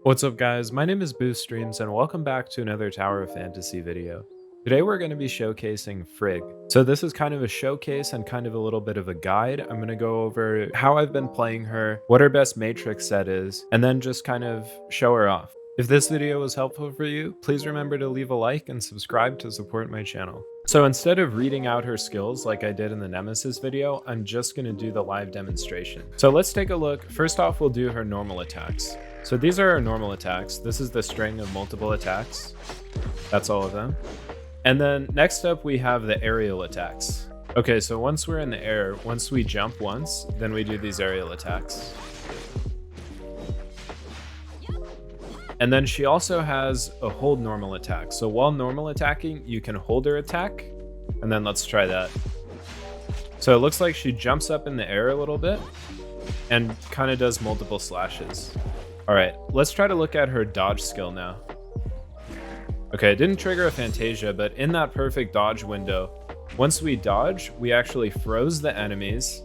What's up guys, my name is Boost Streams and welcome back to another Tower of Fantasy video. Today we're going to be showcasing Frigg. So this is kind of a showcase and kind of a little bit of a guide. I'm going to go over how I've been playing her, what her best matrix set is, and then just kind of show her off. If this video was helpful for you, please remember to leave a like and subscribe to support my channel. So instead of reading out her skills like I did in the Nemesis video, I'm just going to do the live demonstration. So let's take a look. First off, we'll do her normal attacks. So these are our normal attacks. This is the string of multiple attacks. That's all of them. And then next up, we have the aerial attacks. Okay, so once we're in the air, once we jump once, then we do these aerial attacks. And then she also has a hold normal attack. So while normal attacking, you can hold her attack. And then let's try that. So it looks like she jumps up in the air a little bit and kind of does multiple slashes. All right, let's try to look at her dodge skill now. Okay, it didn't trigger a Fantasia, but in that perfect dodge window, once we dodge, we actually froze the enemies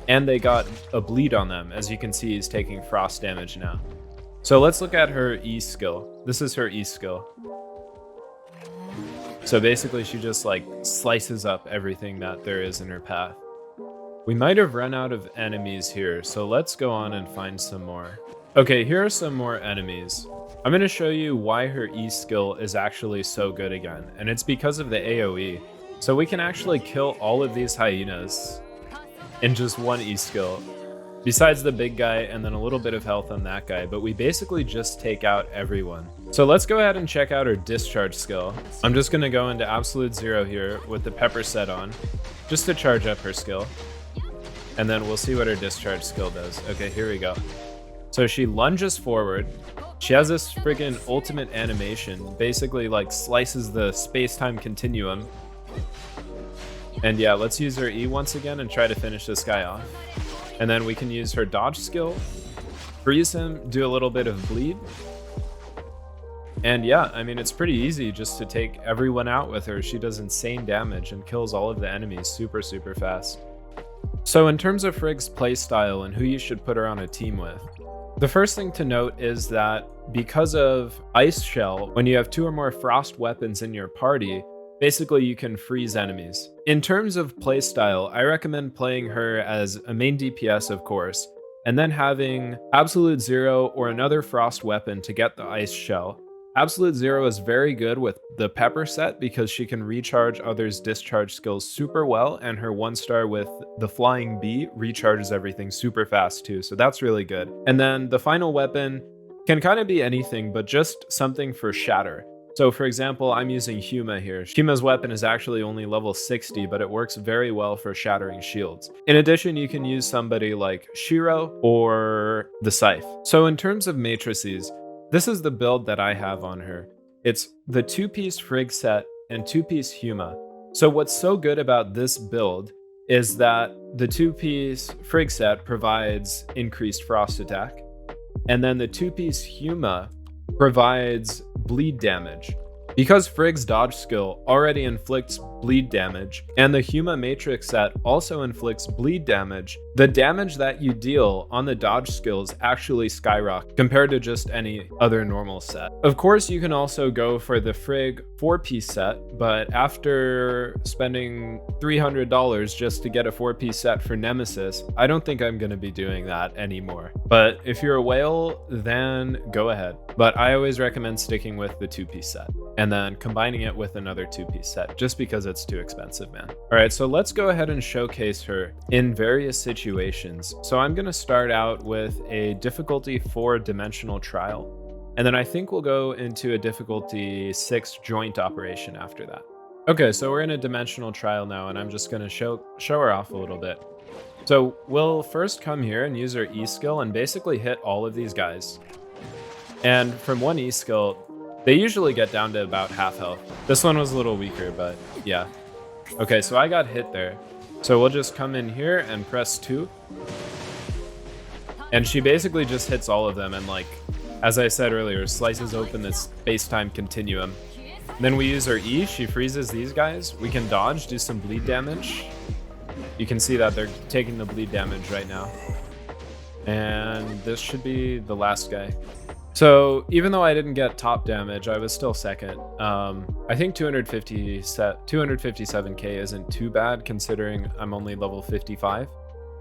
and they got a bleed on them. As you can see, he's taking frost damage now. So let's look at her E skill. This is her E skill. So basically she just like slices up everything that there is in her path. We might have run out of enemies here, so let's go on and find some more. Okay, here are some more enemies. I'm going to show you why her E skill is actually so good again, and it's because of the AoE. So we can actually kill all of these hyenas in just one E skill, besides the big guy and then a little bit of health on that guy, but we basically just take out everyone. So let's go ahead and check out her discharge skill. I'm just going to go into absolute zero here with the pepper set on, just to charge up her skill. And then we'll see what her discharge skill does. Okay, here we go. So she lunges forward. She has this friggin' ultimate animation, basically like slices the space-time continuum. And yeah, let's use her E once again and try to finish this guy off. And then we can use her dodge skill, freeze him, do a little bit of bleed. And yeah, I mean, it's pretty easy just to take everyone out with her. She does insane damage and kills all of the enemies super, super fast. So in terms of Frigg's playstyle and who you should put her on a team with, the first thing to note is that because of Ice Shell, when you have 2 or more frost weapons in your party, basically you can freeze enemies. In terms of playstyle, I recommend playing her as a main DPS, of course, and then having Absolute Zero or another frost weapon to get the Ice Shell. Absolute Zero is very good with the pepper set because she can recharge others' discharge skills super well, and her 1-star with the flying bee recharges everything super fast too, so that's really good. And then the final weapon can kind of be anything, but just something for shatter. So for example, I'm using Huma here. Huma's weapon is actually only level 60, but it works very well for shattering shields. In addition, you can use somebody like Shiro or the Scythe. So in terms of matrices, this is the build that I have on her. It's the 2-piece Frigg set and 2-piece Huma. So what's so good about this build is that the 2-piece Frigg set provides increased frost attack, and then the 2-piece Huma provides bleed damage. Because Frigg's dodge skill already inflicts bleed damage, and the Huma Matrix set also inflicts bleed damage, the damage that you deal on the dodge skills actually skyrocket compared to just any other normal set. Of course, you can also go for the Frigg 4-piece set, but after spending $300 just to get a 4-piece set for Nemesis, I don't think I'm going to be doing that anymore. But if you're a whale, then go ahead. But I always recommend sticking with the 2-piece set and then combining it with another 2-piece set just because it's too expensive, man. All right, so let's go ahead and showcase her in various situations. So I'm going to start out with a difficulty 4-dimensional trial, and then I think we'll go into a difficulty 6 joint operation after that. Okay, so we're in a dimensional trial now, and I'm just going to show her off a little bit. So we'll first come here and use our E skill and basically hit all of these guys. And from one E skill, they usually get down to about half health. This one was a little weaker, but yeah. Okay, so I got hit there. So we'll just come in here and press 2. And she basically just hits all of them and, like, as I said earlier, slices open this space-time continuum. And then we use our E, she freezes these guys. We can dodge, do some bleed damage. You can see that they're taking the bleed damage right now. And this should be the last guy. So even though I didn't get top damage, I was still second. I think 257k isn't too bad considering I'm only level 55.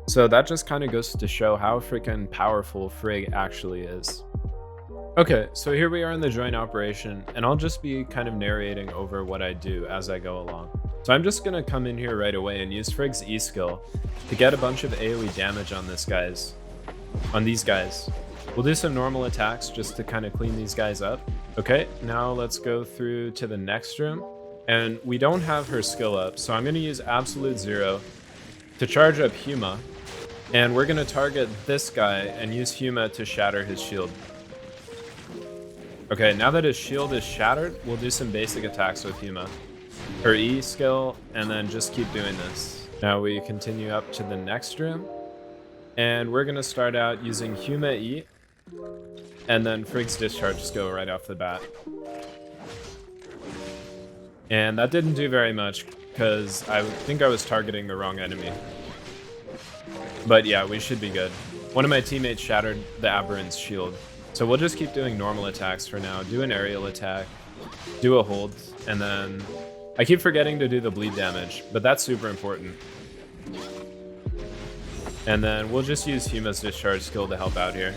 So that just kind of goes to show how freaking powerful Frigg actually is. Okay, so here we are in the joint operation, and I'll just be kind of narrating over what I do as I go along. So I'm just gonna come in here right away and use Frigg's E skill to get a bunch of AoE damage on these guys. We'll do some normal attacks just to kind of clean these guys up. Okay, now let's go through to the next room. And we don't have her skill up, so I'm gonna use Absolute Zero to charge up Huma. And we're gonna target this guy and use Huma to shatter his shield. Okay, now that his shield is shattered, we'll do some basic attacks with Huma. Her E skill, and then just keep doing this. Now we continue up to the next room. And we're gonna start out using Huma E, and then Frigg's discharge skill right off the bat. And that didn't do very much, because I think I was targeting the wrong enemy. But yeah, we should be good. One of my teammates shattered the Aberrant's shield. So we'll just keep doing normal attacks for now. Do an aerial attack, do a hold, and then I keep forgetting to do the bleed damage, but that's super important. And then we'll just use Huma's discharge skill to help out here.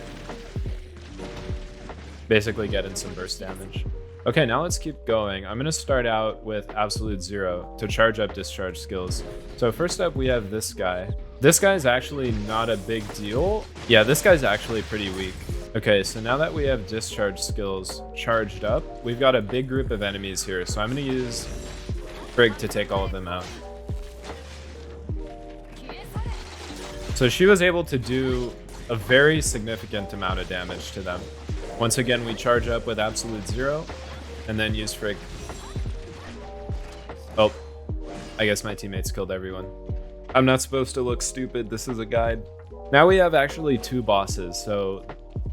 Basically get in some burst damage. Okay, now let's keep going. I'm gonna start out with Absolute Zero to charge up discharge skills. So first up we have this guy. This guy's actually not a big deal. Yeah, this guy's actually pretty weak. Okay, so now that we have discharge skills charged up, we've got a big group of enemies here, so I'm gonna use Frigg to take all of them out. So she was able to do a very significant amount of damage to them. Once again, we charge up with Absolute Zero, and then use Frigg. Oh, I guess my teammates killed everyone. I'm not supposed to look stupid, this is a guide. Now we have actually 2 bosses, so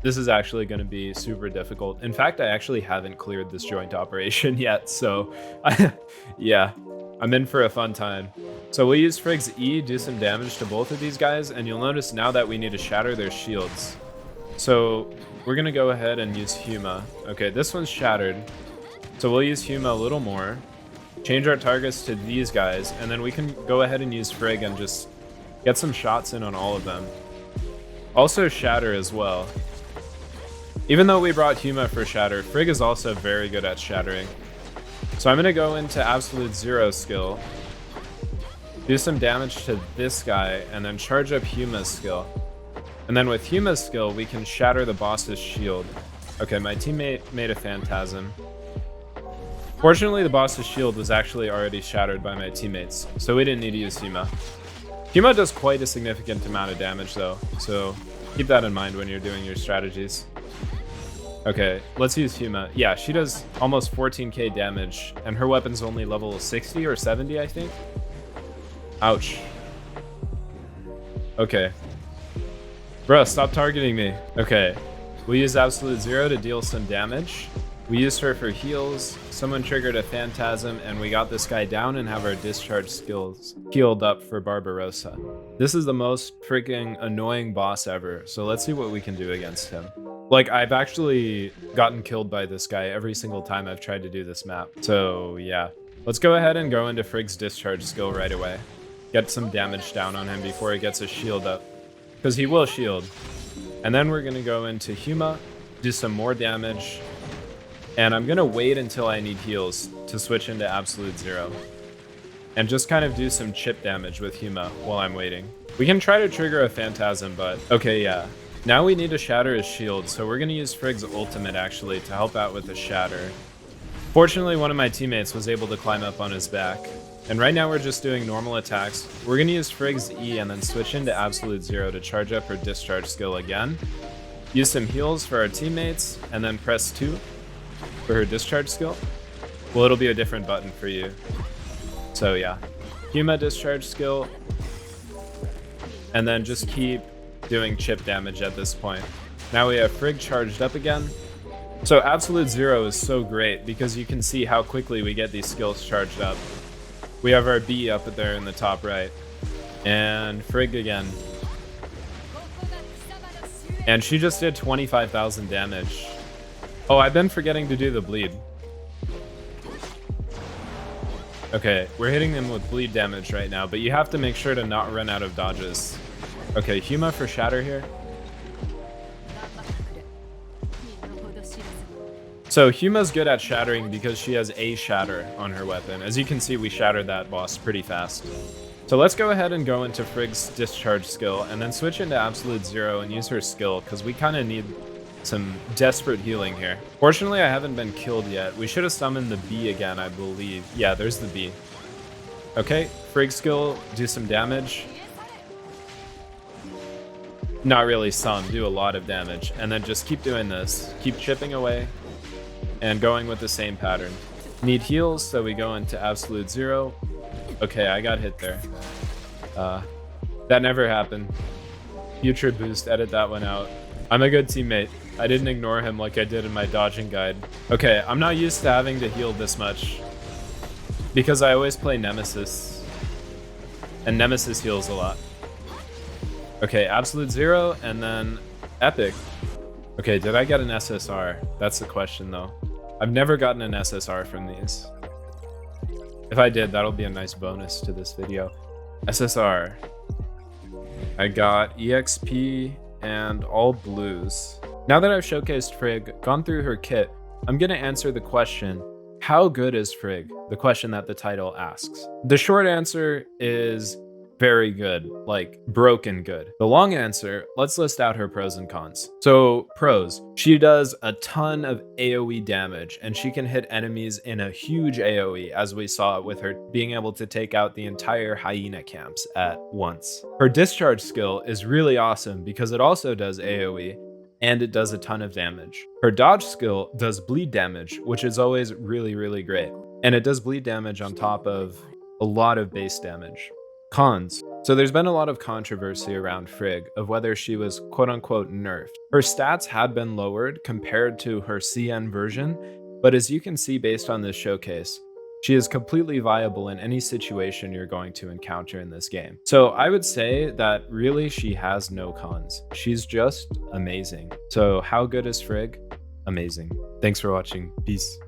this is actually going to be super difficult. In fact, I actually haven't cleared this joint operation yet, so yeah, I'm in for a fun time. So we'll use Frigg's E, do some damage to both of these guys, and you'll notice now that we need to shatter their shields. So we're going to go ahead and use Huma. Okay, this one's shattered, so we'll use Huma a little more, change our targets to these guys, and then we can go ahead and use Frigg and just get some shots in on all of them. Also shatter as well. Even though we brought Huma for shatter, Frigg is also very good at shattering. So I'm going to go into Absolute Zero skill, do some damage to this guy, and then charge up Huma's skill. And then with Huma's skill, we can shatter the boss's shield. Okay, my teammate made a Phantasm. Fortunately, the boss's shield was actually already shattered by my teammates, so we didn't need to use Huma. Huma does quite a significant amount of damage though, so keep that in mind when you're doing your strategies. Okay, let's use Huma. Yeah, she does almost 14k damage, and her weapon's only level 60 or 70, I think. Ouch. Okay. Bruh, stop targeting me. Okay, we use Absolute Zero to deal some damage. We used her for heals, someone triggered a Phantasm, and we got this guy down and have our discharge skills healed up for Barbarossa. This is the most freaking annoying boss ever, so let's see what we can do against him. Like, I've actually gotten killed by this guy every single time I've tried to do this map. So yeah, let's go ahead and go into Frigg's discharge skill right away. Get some damage down on him before he gets his shield up, because he will shield. And then we're gonna go into Huma, do some more damage, and I'm gonna wait until I need heals to switch into Absolute Zero. And just kind of do some chip damage with Huma while I'm waiting. We can try to trigger a Phantasm, but okay, yeah. Now we need to shatter his shield, so we're gonna use Frigg's ultimate actually to help out with the shatter. Fortunately, one of my teammates was able to climb up on his back. And right now we're just doing normal attacks. We're gonna use Frigg's E and then switch into Absolute Zero to charge up her discharge skill again. Use some heals for our teammates, and then press 2 for her discharge skill. Well, it'll be a different button for you. So yeah, Huma discharge skill, and then just keep doing chip damage at this point. Now we have Frigg charged up again. So Absolute Zero is so great because you can see how quickly we get these skills charged up. We have our B up there in the top right. And Frigg again. And she just did 25,000 damage. Oh, I've been forgetting to do the bleed. Okay, we're hitting them with bleed damage right now, but you have to make sure to not run out of dodges. Okay, Huma for shatter here. So Huma's good at shattering because she has a shatter on her weapon. As you can see, we shattered that boss pretty fast. So let's go ahead and go into Frigg's discharge skill and then switch into absolute zero and use her skill because we kind of need some desperate healing here. Fortunately, I haven't been killed yet. We should have summoned the bee again, I believe. Yeah, there's the bee. Okay, Frigg skill, do some damage. Not really some, do a lot of damage. And then just keep doing this. Keep chipping away and going with the same pattern. Need heals, so we go into absolute zero. Okay, I got hit there. That never happened. Future boost, edit that one out. I'm a good teammate. I didn't ignore him like I did in my dodging guide. Okay, I'm not used to having to heal this much because I always play Nemesis, and Nemesis heals a lot. Okay, absolute zero, and then epic. Okay, did I get an SSR? That's the question though. I've never gotten an SSR from these. If I did, that'll be a nice bonus to this video. SSR. I got EXP and all blues. Now that I've showcased Frigg, gone through her kit, I'm gonna answer the question, how good is Frigg? The question that the title asks. The short answer is very good, like broken good. The long answer, let's list out her pros and cons. So pros, she does a ton of AoE damage and she can hit enemies in a huge AoE, as we saw with her being able to take out the entire hyena camps at once. Her discharge skill is really awesome because it also does AoE and it does a ton of damage. Her dodge skill does bleed damage, which is always really, really great. And it does bleed damage on top of a lot of base damage. Cons. So there's been a lot of controversy around Frigg of whether she was quote-unquote nerfed. Her stats had been lowered compared to her CN version, but as you can see based on this showcase, she is completely viable in any situation you're going to encounter in this game. So I would say that really she has no cons. She's just amazing. So how good is Frigg? Amazing. Thanks for watching. Peace.